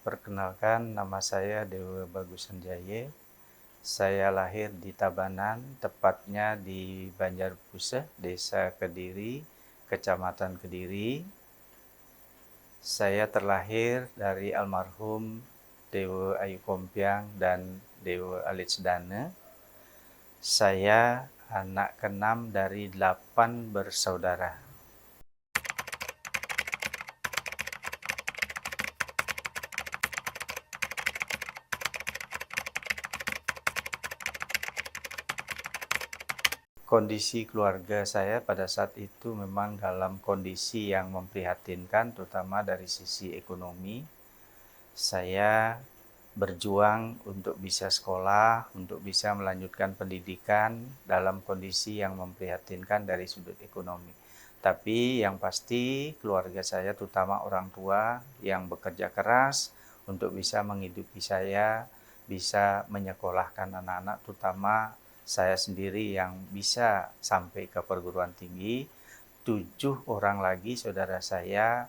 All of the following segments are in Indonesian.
Perkenalkan, nama saya Dewa Bagus Sanjaya. Saya lahir di Tabanan, tepatnya di Banjarpuseh, Desa Kediri, Kecamatan Kediri. Saya terlahir dari almarhum Dewa Ayu Kompiang dan Dewa Alit Sedana. Saya anak keenam dari 8 bersaudara. Kondisi keluarga saya pada saat itu memang dalam kondisi yang memprihatinkan, terutama dari sisi ekonomi. Saya berjuang untuk bisa sekolah, untuk bisa melanjutkan pendidikan dalam kondisi yang memprihatinkan dari sudut ekonomi. Tapi yang pasti keluarga saya, terutama orang tua yang bekerja keras untuk bisa menghidupi saya, bisa menyekolahkan anak-anak, terutama saya sendiri yang bisa sampai ke perguruan tinggi. 7 orang lagi saudara saya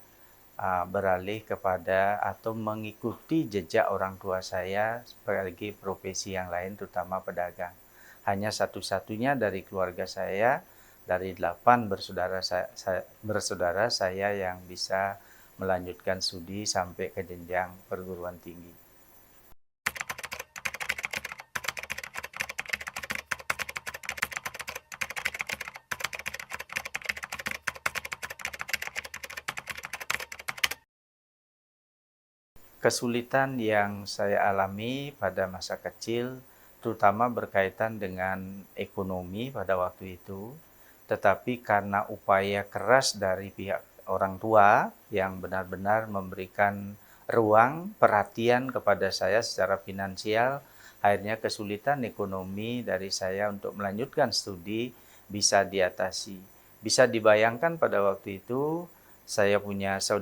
beralih kepada atau mengikuti jejak orang tua saya sebagai profesi yang lain, terutama pedagang. Hanya satu-satunya dari keluarga saya, dari 8 bersaudara saya yang bisa melanjutkan studi sampai ke jenjang perguruan tinggi. Kesulitan yang saya alami pada masa kecil, terutama berkaitan dengan ekonomi pada waktu itu, tetapi karena upaya keras dari pihak orang tua yang benar-benar memberikan ruang perhatian kepada saya secara finansial, akhirnya kesulitan ekonomi dari saya untuk melanjutkan studi bisa diatasi. Bisa dibayangkan pada waktu itu saya punya 7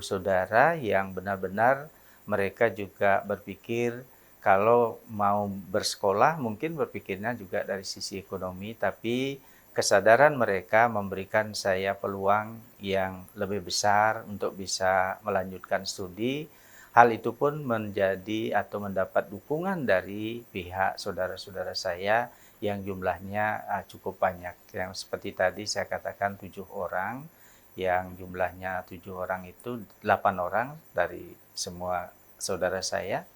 saudara yang benar-benar mereka juga berpikir kalau mau bersekolah mungkin berpikirnya juga dari sisi ekonomi, tapi kesadaran mereka memberikan saya peluang yang lebih besar untuk bisa melanjutkan studi. Hal itu pun menjadi atau mendapat dukungan dari pihak saudara-saudara saya yang jumlahnya cukup banyak. Yang seperti tadi saya katakan 7 orang, yang jumlahnya 7 orang itu 8 orang dari semua saudara saya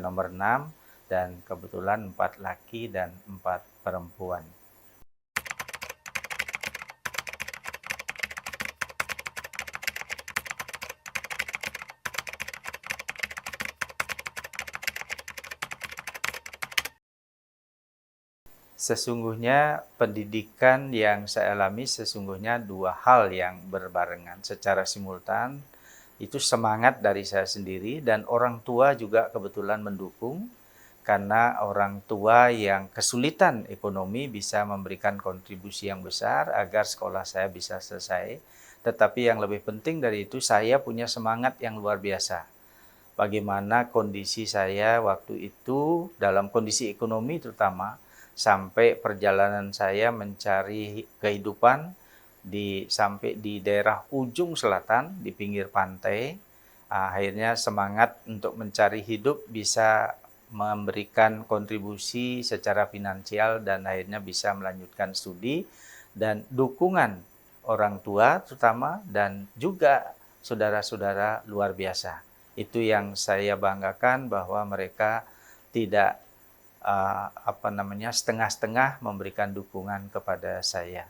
nomor 6, dan kebetulan 4 laki dan 4 perempuan. Sesungguhnya pendidikan yang saya alami sesungguhnya 2 hal yang berbarengan secara simultan. Itu semangat dari saya sendiri dan orang tua juga kebetulan mendukung, karena orang tua yang kesulitan ekonomi bisa memberikan kontribusi yang besar agar sekolah saya bisa selesai. Tetapi yang lebih penting dari itu, saya punya semangat yang luar biasa. Bagaimana kondisi saya waktu itu dalam kondisi ekonomi terutama, sampai perjalanan saya mencari kehidupan sampai di daerah ujung selatan di pinggir pantai. Akhirnya semangat untuk mencari hidup bisa memberikan kontribusi secara finansial dan akhirnya bisa melanjutkan studi, dan dukungan orang tua terutama dan juga saudara-saudara luar biasa. Itu yang saya banggakan, bahwa mereka tidak setengah-setengah memberikan dukungan kepada saya.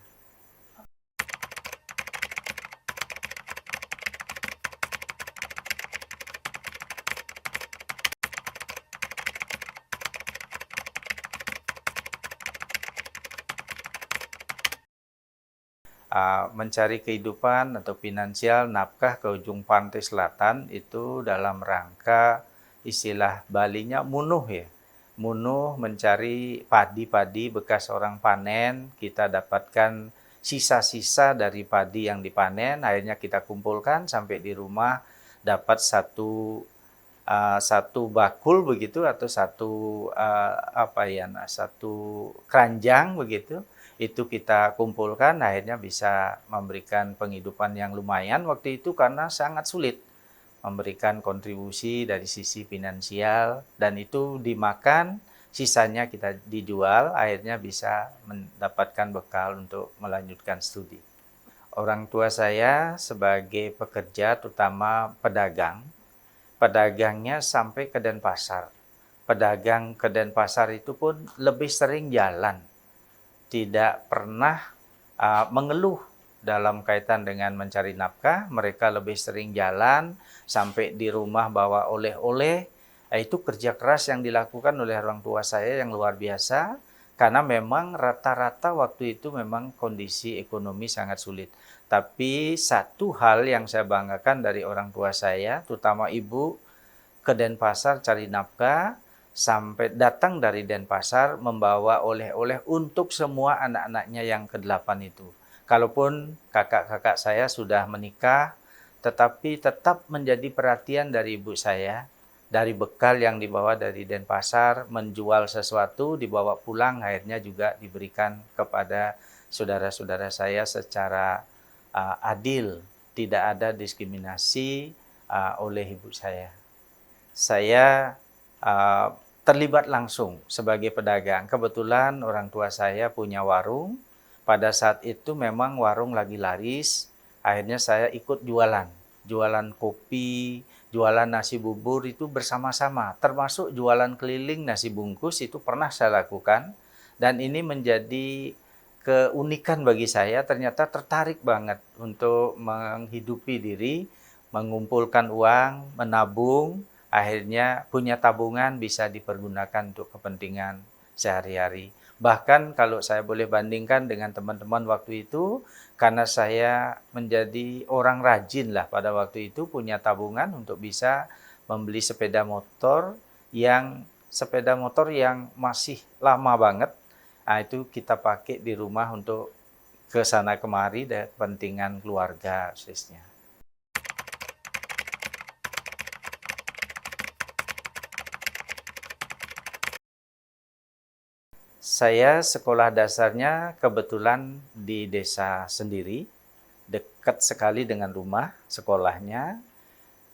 Mencari kehidupan atau finansial nafkah ke ujung pantai selatan itu dalam rangka istilah Balinya munuh ya. Munuh mencari padi-padi bekas orang panen, kita dapatkan sisa-sisa dari padi yang dipanen, akhirnya kita kumpulkan sampai di rumah dapat satu bakul begitu, atau satu keranjang begitu. Itu kita kumpulkan, akhirnya bisa memberikan penghidupan yang lumayan waktu itu karena sangat sulit memberikan kontribusi dari sisi finansial, dan itu dimakan, sisanya kita dijual, akhirnya bisa mendapatkan bekal untuk melanjutkan studi. Orang tua saya sebagai pekerja, terutama pedagang, pedagangnya sampai ke Denpasar. Pedagang ke Denpasar itu pun lebih sering jalan, tidak pernah mengeluh dalam kaitan dengan mencari nafkah. Mereka lebih sering jalan, sampai di rumah bawa oleh-oleh. Itu kerja keras yang dilakukan oleh orang tua saya yang luar biasa, karena memang rata-rata waktu itu memang kondisi ekonomi sangat sulit. Tapi satu hal yang saya banggakan dari orang tua saya, terutama ibu, ke Denpasar cari nafkah, sampai datang dari Denpasar membawa oleh-oleh untuk semua anak-anaknya yang ke-8 itu. Kalaupun kakak-kakak saya sudah menikah, tetapi tetap menjadi perhatian dari ibu saya. Dari bekal yang dibawa dari Denpasar, menjual sesuatu, dibawa pulang, akhirnya juga diberikan kepada saudara-saudara saya secara adil. Tidak ada diskriminasi oleh ibu saya. Saya terlibat langsung sebagai pedagang. Kebetulan orang tua saya punya warung. Pada saat itu memang warung lagi laris. Akhirnya saya ikut jualan. Jualan kopi, jualan nasi bubur itu bersama-sama. Termasuk jualan keliling nasi bungkus itu pernah saya lakukan. Dan ini menjadi keunikan bagi saya, ternyata tertarik banget untuk menghidupi diri, mengumpulkan uang, menabung, akhirnya punya tabungan bisa dipergunakan untuk kepentingan sehari-hari. Bahkan kalau saya boleh bandingkan dengan teman-teman waktu itu, karena saya menjadi orang rajin lah pada waktu itu, punya tabungan untuk bisa membeli sepeda motor yang masih lama banget. Nah, itu kita pakai di rumah untuk ke sana kemari dan kepentingan keluarga khususnya. Saya sekolah dasarnya kebetulan di desa sendiri, dekat sekali dengan rumah sekolahnya.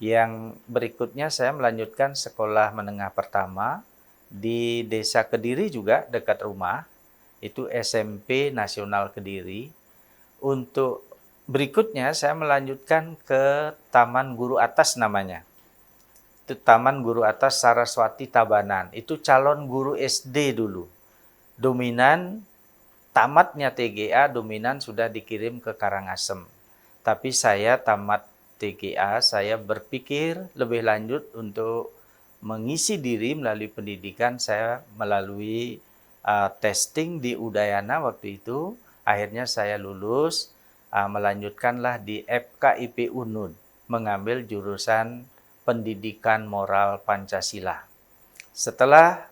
Yang berikutnya saya melanjutkan sekolah menengah pertama di desa Kediri juga dekat rumah, itu SMP Nasional Kediri. Untuk berikutnya saya melanjutkan ke Taman Guru Atas namanya. Itu Taman Guru Atas Saraswati Tabanan. Itu calon guru SD dulu. Dominan tamatnya TGA, dominan sudah dikirim ke Karangasem. Tapi saya tamat TGA, saya berpikir lebih lanjut untuk mengisi diri melalui pendidikan. Saya melalui testing di Udayana waktu itu. Akhirnya saya lulus, melanjutkanlah di FKIP UNUD, mengambil jurusan Pendidikan Moral Pancasila. Setelah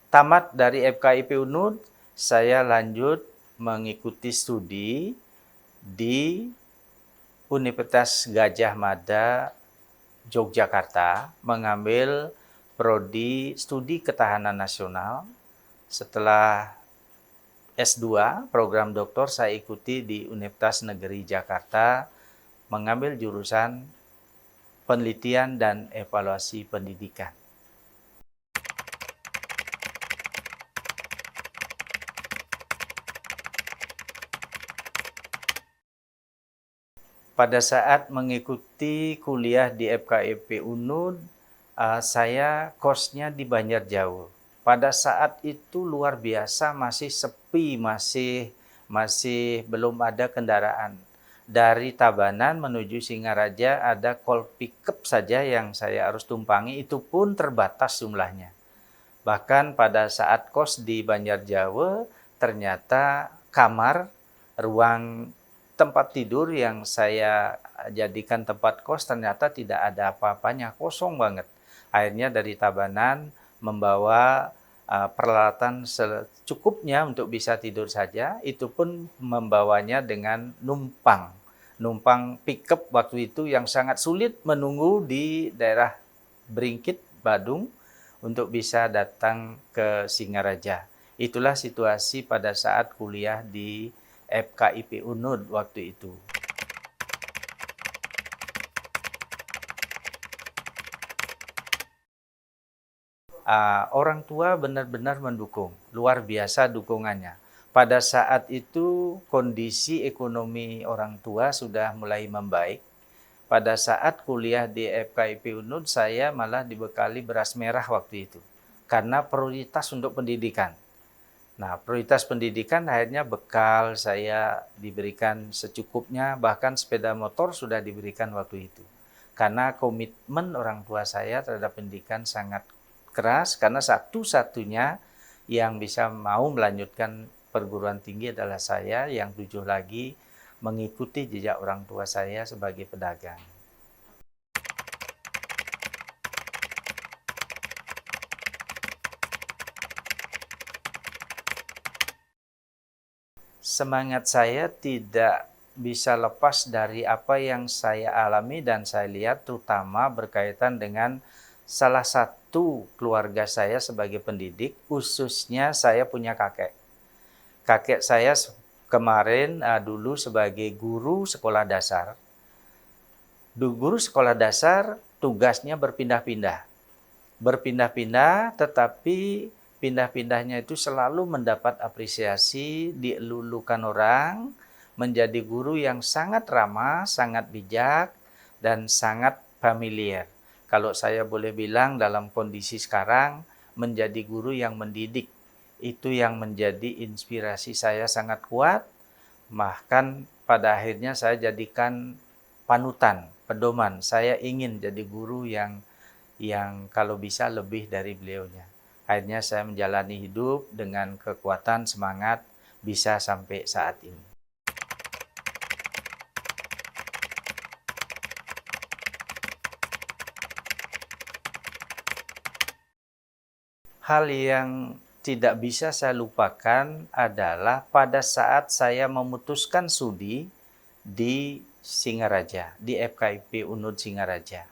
tamat dari FKIP UNUD, saya lanjut mengikuti studi di Universitas Gadjah Mada, Yogyakarta, mengambil prodi studi ketahanan nasional. Setelah S2, program doktor saya ikuti di Universitas Negeri Jakarta, mengambil jurusan penelitian dan evaluasi pendidikan. Pada saat mengikuti kuliah di FKIP UNUD, saya kosnya di Banjarjauh. Pada saat itu luar biasa, masih sepi, masih belum ada kendaraan. Dari Tabanan menuju Singaraja ada kol pickup saja yang saya harus tumpangi, itu pun terbatas jumlahnya. Bahkan pada saat kos di Banjarjauh, ternyata kamar, ruang tempat tidur yang saya jadikan tempat kos ternyata tidak ada apa-apanya, kosong banget. Akhirnya dari Tabanan membawa peralatan secukupnya untuk bisa tidur saja, itu pun membawanya dengan numpang pickup waktu itu yang sangat sulit, menunggu di daerah Bringkit, Badung, untuk bisa datang ke Singaraja. Itulah situasi pada saat kuliah di FKIP UNUD waktu itu. orang tua benar-benar mendukung, luar biasa dukungannya. Pada saat itu kondisi ekonomi orang tua sudah mulai membaik. Pada saat kuliah di FKIP UNUD, saya malah dibekali beras merah waktu itu, karena prioritas untuk pendidikan. Nah, prioritas pendidikan akhirnya bekal saya diberikan secukupnya, bahkan sepeda motor sudah diberikan waktu itu. Karena komitmen orang tua saya terhadap pendidikan sangat keras, karena satu-satunya yang bisa mau melanjutkan perguruan tinggi adalah saya, yang 7 lagi mengikuti jejak orang tua saya sebagai pedagang. Semangat saya tidak bisa lepas dari apa yang saya alami dan saya lihat, terutama berkaitan dengan salah satu keluarga saya sebagai pendidik, khususnya saya punya kakek. Kakek saya kemarin dulu sebagai guru sekolah dasar. Guru sekolah dasar tugasnya berpindah-pindah. Berpindah-pindah, tetapi pindah-pindahnya itu selalu mendapat apresiasi, dielulukan orang, menjadi guru yang sangat ramah, sangat bijak, dan sangat familiar. Kalau saya boleh bilang dalam kondisi sekarang, menjadi guru yang mendidik, itu yang menjadi inspirasi saya sangat kuat, bahkan pada akhirnya saya jadikan panutan, pedoman. Saya ingin jadi guru yang kalau bisa lebih dari beliaunya. Akhirnya saya menjalani hidup dengan kekuatan semangat bisa sampai saat ini. Hal yang tidak bisa saya lupakan adalah pada saat saya memutuskan studi di Singaraja, di FKIP UNUD Singaraja.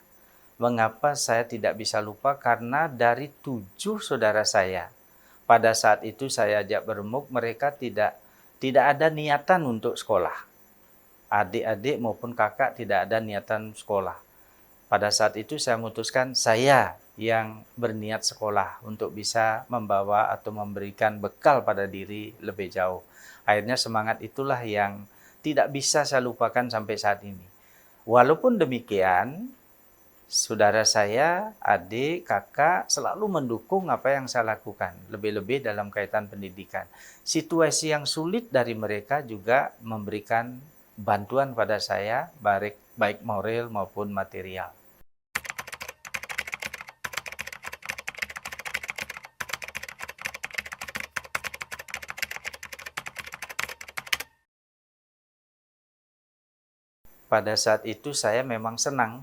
Mengapa saya tidak bisa lupa? Karena dari 7 saudara saya, pada saat itu saya ajak beremuk, mereka tidak ada niatan untuk sekolah. Adik-adik maupun kakak tidak ada niatan sekolah. Pada saat itu saya memutuskan saya yang berniat sekolah untuk bisa membawa atau memberikan bekal pada diri lebih jauh. Akhirnya semangat itulah yang tidak bisa saya lupakan sampai saat ini. Walaupun demikian, saudara saya, adik, kakak selalu mendukung apa yang saya lakukan, lebih-lebih dalam kaitan pendidikan. Situasi yang sulit dari mereka juga memberikan bantuan pada saya, baik moral maupun material. Pada saat itu saya memang senang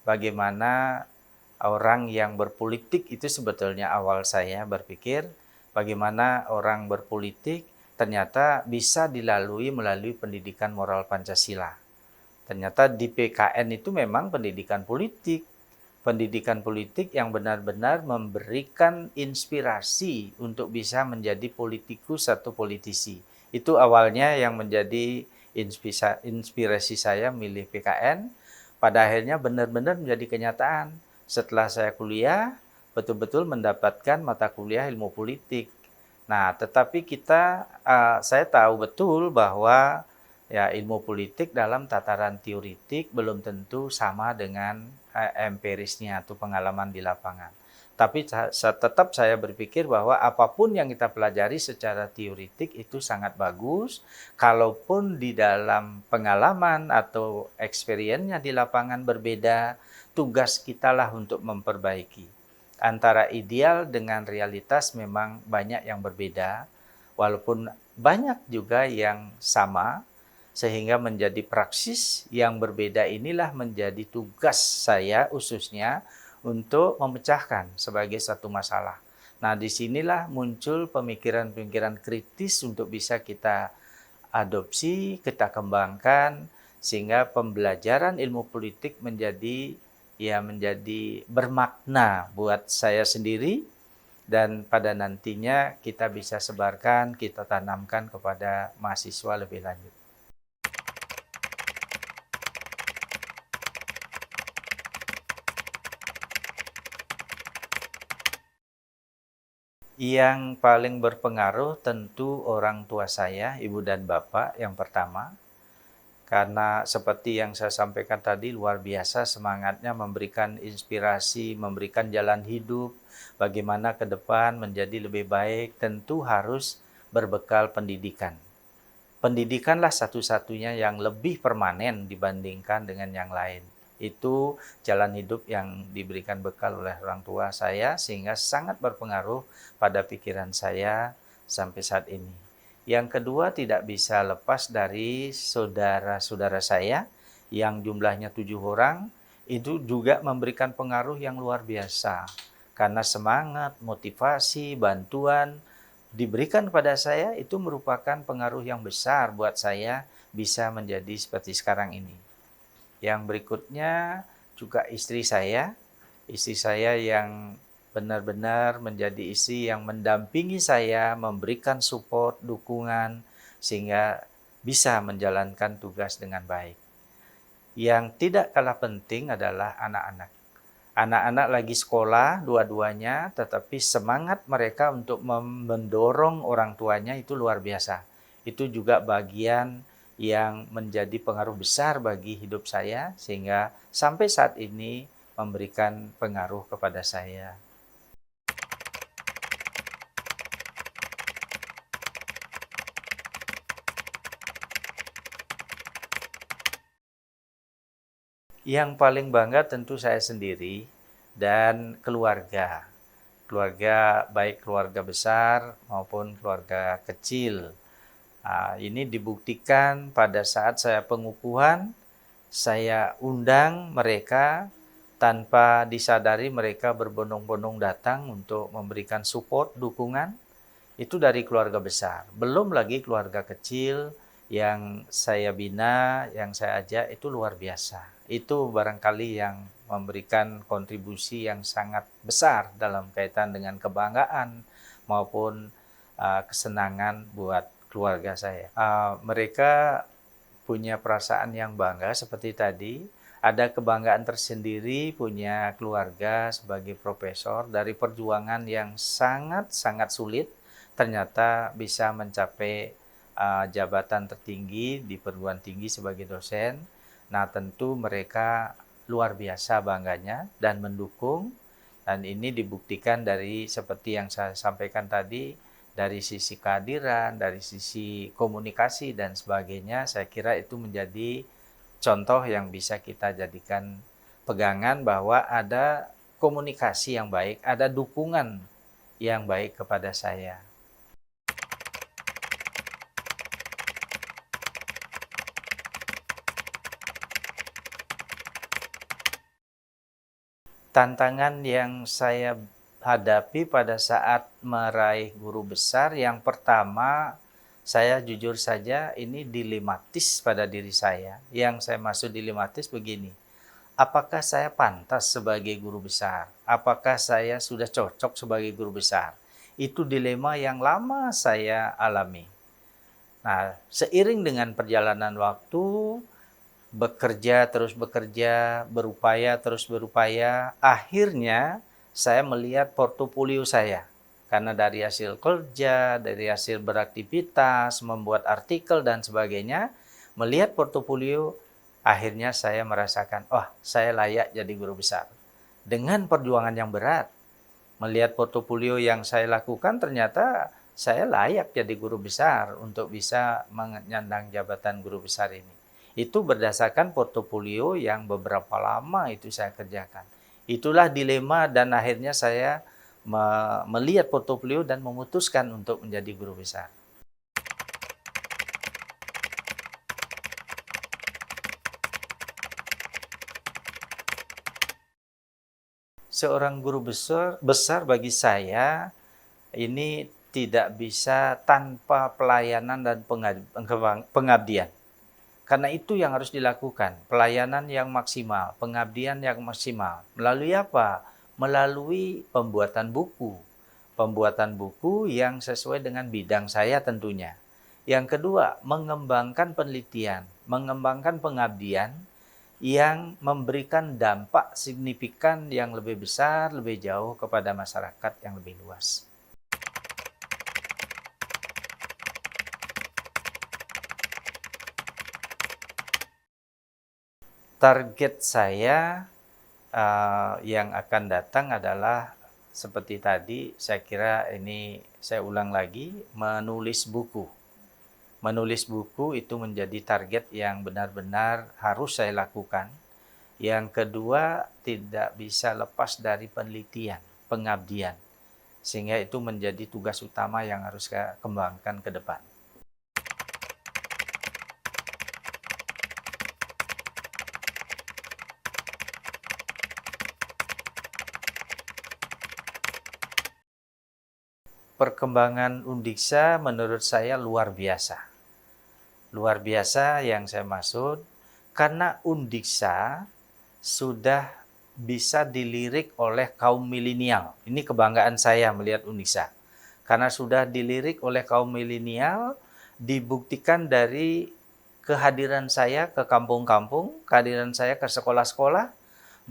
bagaimana orang yang berpolitik itu sebetulnya awal saya berpikir bagaimana orang berpolitik ternyata bisa dilalui melalui pendidikan moral Pancasila. Ternyata di PKN itu memang pendidikan politik yang benar-benar memberikan inspirasi untuk bisa menjadi politikus atau politisi. Itu awalnya yang menjadi inspirasi saya milih PKN, pada akhirnya benar-benar menjadi kenyataan. Setelah saya kuliah, betul-betul mendapatkan mata kuliah ilmu politik. Nah, tetapi saya tahu betul bahwa ya ilmu politik dalam tataran teoritik belum tentu sama dengan empirisnya atau pengalaman di lapangan. Tapi tetap saya berpikir bahwa apapun yang kita pelajari secara teoritik itu sangat bagus. Kalaupun di dalam pengalaman atau experience-nya di lapangan berbeda, tugas kita lah untuk memperbaiki. Antara ideal dengan realitas memang banyak yang berbeda, walaupun banyak juga yang sama, sehingga menjadi praksis yang berbeda inilah menjadi tugas saya khususnya untuk memecahkan sebagai satu masalah. Nah, disinilah muncul pemikiran-pemikiran kritis untuk bisa kita adopsi, kita kembangkan, sehingga pembelajaran ilmu politik menjadi bermakna buat saya sendiri, dan pada nantinya kita bisa sebarkan, kita tanamkan kepada mahasiswa lebih lanjut. Yang paling berpengaruh tentu orang tua saya, ibu dan bapak yang pertama. Karena seperti yang saya sampaikan tadi luar biasa semangatnya memberikan inspirasi, memberikan jalan hidup, bagaimana ke depan menjadi lebih baik, tentu harus berbekal pendidikan. Pendidikanlah satu-satunya yang lebih permanen dibandingkan dengan yang lain. Itu jalan hidup yang diberikan bekal oleh orang tua saya sehingga sangat berpengaruh pada pikiran saya sampai saat ini. Yang kedua tidak bisa lepas dari saudara-saudara saya yang jumlahnya 7 orang, itu juga memberikan pengaruh yang luar biasa. Karena semangat, motivasi, bantuan diberikan kepada saya itu merupakan pengaruh yang besar buat saya bisa menjadi seperti sekarang ini. Yang berikutnya juga istri saya yang benar-benar menjadi istri yang mendampingi saya, memberikan support, dukungan, sehingga bisa menjalankan tugas dengan baik. Yang tidak kalah penting adalah anak-anak. Anak-anak lagi sekolah dua-duanya, tetapi semangat mereka untuk mendorong orang tuanya itu luar biasa. Itu juga bagian yang menjadi pengaruh besar bagi hidup saya, sehingga sampai saat ini memberikan pengaruh kepada saya. Yang paling bangga tentu saya sendiri dan keluarga. Keluarga, baik keluarga besar maupun keluarga kecil. Ini dibuktikan pada saat saya pengukuhan, saya undang mereka tanpa disadari mereka berbondong-bondong datang untuk memberikan support, dukungan. Itu dari keluarga besar. Belum lagi keluarga kecil yang saya bina, yang saya ajak itu luar biasa. Itu barangkali yang memberikan kontribusi yang sangat besar dalam kaitan dengan kebanggaan maupun kesenangan buat keluarga saya. Mereka punya perasaan yang bangga seperti tadi, ada kebanggaan tersendiri punya keluarga sebagai profesor dari perjuangan yang sangat-sangat sulit, ternyata bisa mencapai jabatan tertinggi di perguruan tinggi sebagai dosen. Nah, tentu mereka luar biasa bangganya dan mendukung, dan ini dibuktikan dari seperti yang saya sampaikan tadi, dari sisi kehadiran, dari sisi komunikasi dan sebagainya. Saya kira itu menjadi contoh yang bisa kita jadikan pegangan bahwa ada komunikasi yang baik, ada dukungan yang baik kepada saya. Tantangan yang saya hadapi pada saat meraih guru besar, yang pertama, saya jujur saja ini dilematis pada diri saya. Yang saya maksud dilematis begini, apakah saya pantas sebagai guru besar? Apakah saya sudah cocok sebagai guru besar? Itu dilema yang lama saya alami. Nah, seiring dengan perjalanan waktu, bekerja terus bekerja, berupaya terus berupaya, akhirnya saya melihat portofolio saya. Karena dari hasil kerja, dari hasil beraktivitas, membuat artikel dan sebagainya, melihat portofolio, akhirnya saya merasakan, wah, saya layak jadi guru besar. Dengan perjuangan yang berat, melihat portofolio yang saya lakukan, ternyata saya layak jadi guru besar untuk bisa menyandang jabatan guru besar ini. Itu berdasarkan portofolio yang beberapa lama itu saya kerjakan. Itulah dilema dan akhirnya saya melihat portofolio dan memutuskan untuk menjadi guru besar. Seorang guru besar bagi saya ini tidak bisa tanpa pelayanan dan pengabdian. Karena itu yang harus dilakukan, pelayanan yang maksimal, pengabdian yang maksimal. Melalui apa? Melalui pembuatan buku. Pembuatan buku yang sesuai dengan bidang saya tentunya. Yang kedua, mengembangkan penelitian, mengembangkan pengabdian yang memberikan dampak signifikan yang lebih besar, lebih jauh kepada masyarakat yang lebih luas. Target saya yang akan datang adalah seperti tadi, saya kira ini saya ulang lagi, menulis buku. Menulis buku itu menjadi target yang benar-benar harus saya lakukan. Yang kedua, tidak bisa lepas dari penelitian, pengabdian. Sehingga itu menjadi tugas utama yang harus saya kembangkan ke depan. Perkembangan Undiksa menurut saya luar biasa. Luar biasa yang saya maksud, karena Undiksa sudah bisa dilirik oleh kaum milenial. Ini kebanggaan saya melihat Undiksa. Karena sudah dilirik oleh kaum milenial, dibuktikan dari kehadiran saya ke kampung-kampung, kehadiran saya ke sekolah-sekolah,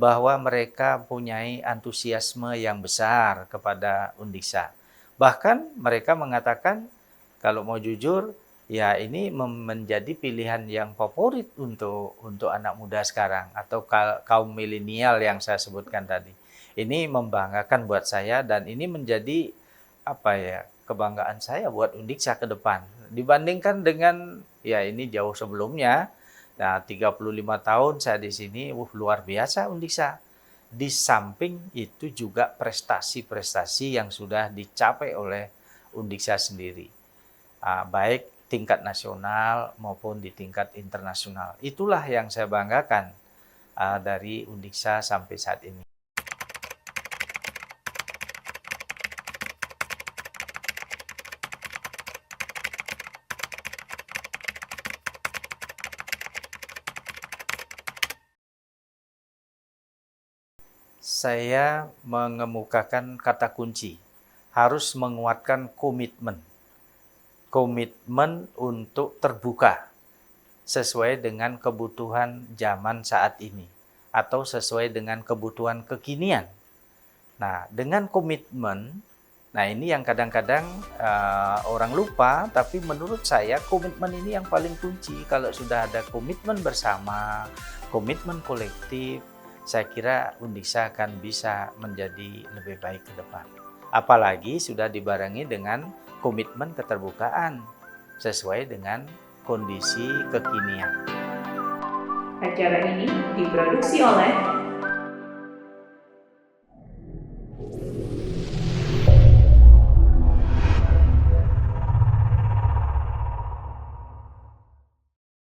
bahwa mereka mempunyai antusiasme yang besar kepada Undiksa. Bahkan mereka mengatakan, kalau mau jujur, ya ini menjadi pilihan yang favorit untuk anak muda sekarang atau kaum milenial yang saya sebutkan tadi. Ini membanggakan buat saya dan ini menjadi kebanggaan saya buat Undiksa ke depan. Dibandingkan dengan ya ini jauh sebelumnya. Nah, 35 tahun saya di sini, luar biasa Undiksa. Di samping itu juga prestasi-prestasi yang sudah dicapai oleh Undiksa sendiri. Baik tingkat nasional maupun di tingkat internasional. Itulah yang saya banggakan dari Undiksa sampai saat ini. Saya mengemukakan kata kunci, harus menguatkan komitmen. Komitmen untuk terbuka sesuai dengan kebutuhan zaman saat ini atau sesuai dengan kebutuhan kekinian. Nah, dengan komitmen, nah ini yang kadang-kadang orang lupa, tapi menurut saya komitmen ini yang paling kunci. Kalau sudah ada komitmen bersama, komitmen kolektif, saya kira Undiksa akan bisa menjadi lebih baik ke depan. Apalagi sudah dibarengi dengan komitmen keterbukaan sesuai dengan kondisi kekinian. Acara ini diproduksi oleh